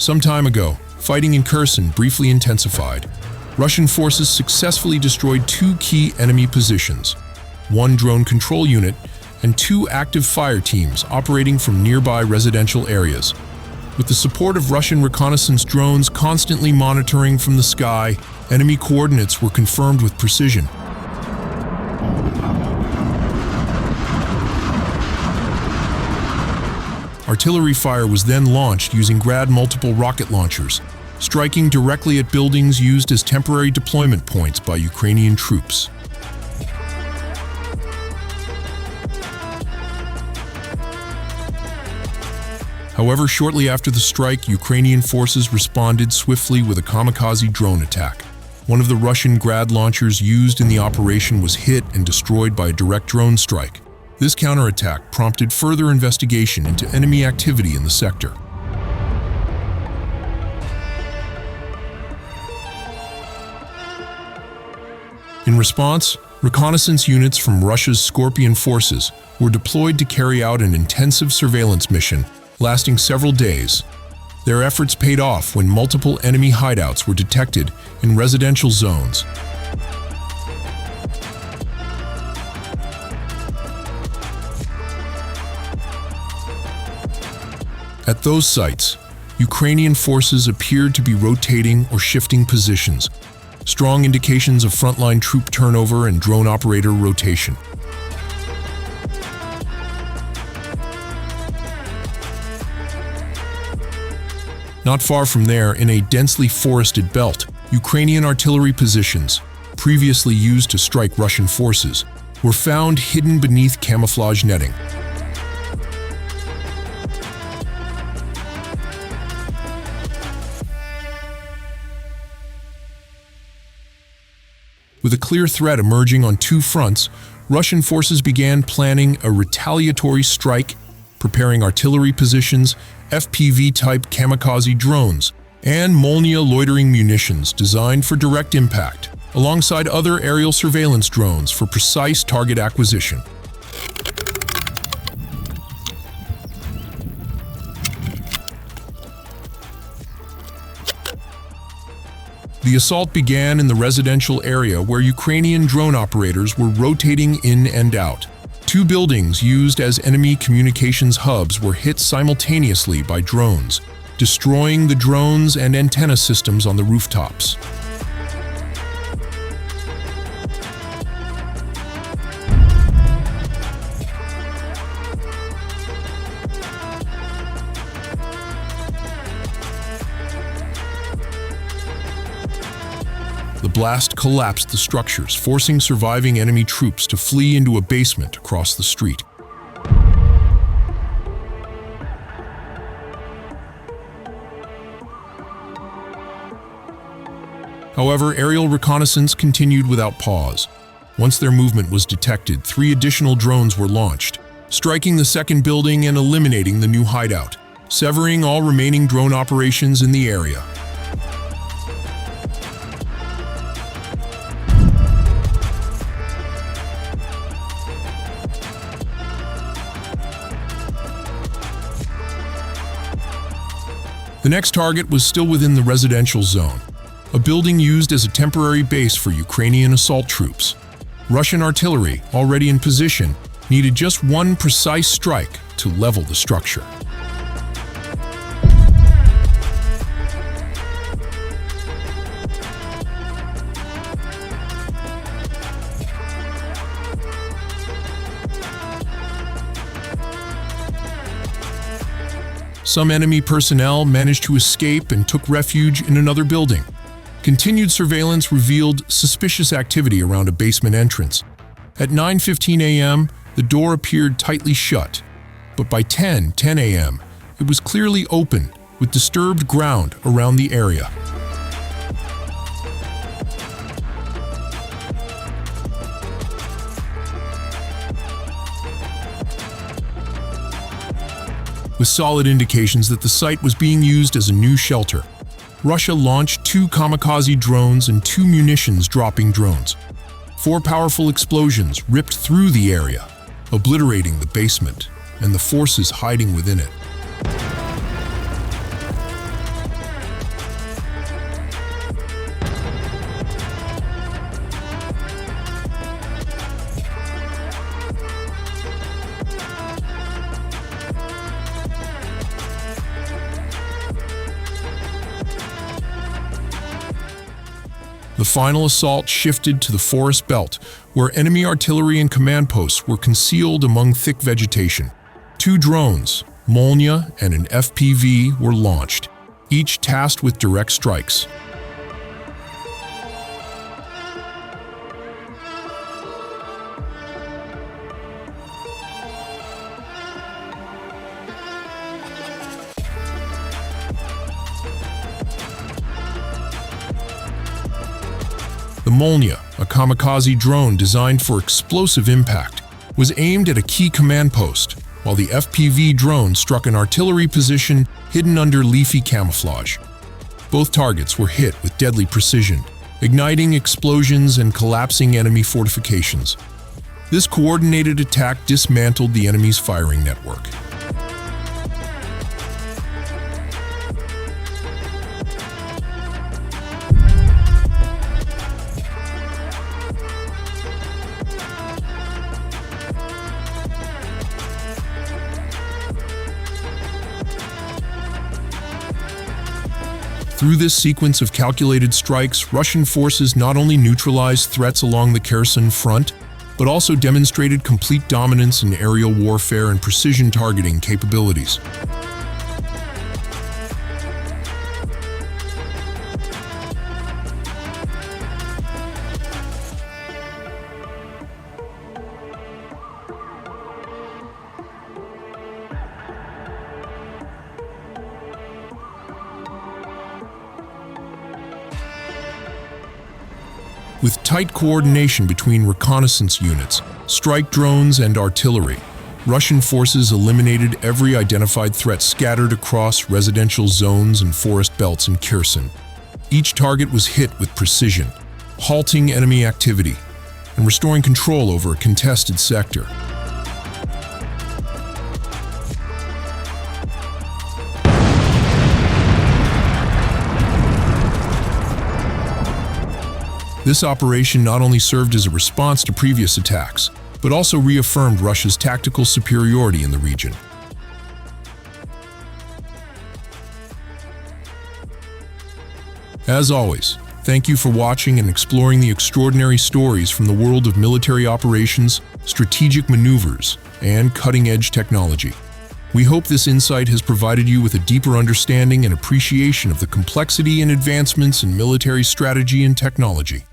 Some time ago, fighting in Kherson briefly intensified. Russian forces successfully destroyed two key enemy positions, one drone control unit and two active fire teams operating from nearby residential areas. With the support of Russian reconnaissance drones constantly monitoring from the sky, enemy coordinates were confirmed with precision. Artillery fire was then launched using Grad multiple rocket launchers, striking directly at buildings used as temporary deployment points by Ukrainian troops. However, shortly after the strike, Ukrainian forces responded swiftly with a kamikaze drone attack. One of the Russian Grad launchers used in the operation was hit and destroyed by a direct drone strike. This counterattack prompted further investigation into enemy activity in the sector. In response, reconnaissance units from Russia's Scorpion forces were deployed to carry out an intensive surveillance mission lasting several days. Their efforts paid off when multiple enemy hideouts were detected in residential zones. At those sites, Ukrainian forces appeared to be rotating or shifting positions, strong indications of frontline troop turnover and drone operator rotation. Not far from there, in a densely forested belt, Ukrainian artillery positions, previously used to strike Russian forces, were found hidden beneath camouflage netting. With a clear threat emerging on two fronts, Russian forces began planning a retaliatory strike, preparing artillery positions, FPV-type kamikaze drones, and Molniya loitering munitions designed for direct impact, alongside other aerial surveillance drones for precise target acquisition. The assault began in the residential area where Ukrainian drone operators were rotating in and out. Two buildings used as enemy communications hubs were hit simultaneously by drones, destroying the drones and antenna systems on the rooftops. The blast collapsed the structures, forcing surviving enemy troops to flee into a basement across the street. However, aerial reconnaissance continued without pause. Once their movement was detected, 3 additional drones were launched, striking the second building and eliminating the new hideout, severing all remaining drone operations in the area. The next target was still within the residential zone, a building used as a temporary base for Ukrainian assault troops. Russian artillery, already in position, needed just one precise strike to level the structure. Some enemy personnel managed to escape and took refuge in another building. Continued surveillance revealed suspicious activity around a basement entrance. At 9:15 a.m., the door appeared tightly shut, but by 10 a.m., it was clearly open, with disturbed ground around the area. With solid indications that the site was being used as a new shelter, Russia launched 2 kamikaze drones and 2 munitions-dropping drones. 4 powerful explosions ripped through the area, obliterating the basement and the forces hiding within it. The final assault shifted to the forest belt, where enemy artillery and command posts were concealed among thick vegetation. 2 drones, Molniya and an FPV, were launched, each tasked with direct strikes. The Molniya, a kamikaze drone designed for explosive impact, was aimed at a key command post, while the FPV drone struck an artillery position hidden under leafy camouflage. Both targets were hit with deadly precision, igniting explosions and collapsing enemy fortifications. This coordinated attack dismantled the enemy's firing network. Through this sequence of calculated strikes, Russian forces not only neutralized threats along the Kherson front, but also demonstrated complete dominance in aerial warfare and precision targeting capabilities. With tight coordination between reconnaissance units, strike drones, and artillery, Russian forces eliminated every identified threat scattered across residential zones and forest belts in Kherson. Each target was hit with precision, halting enemy activity and restoring control over a contested sector. This operation not only served as a response to previous attacks, but also reaffirmed Russia's tactical superiority in the region. As always, thank you for watching and exploring the extraordinary stories from the world of military operations, strategic maneuvers, and cutting-edge technology. We hope this insight has provided you with a deeper understanding and appreciation of the complexity and advancements in military strategy and technology.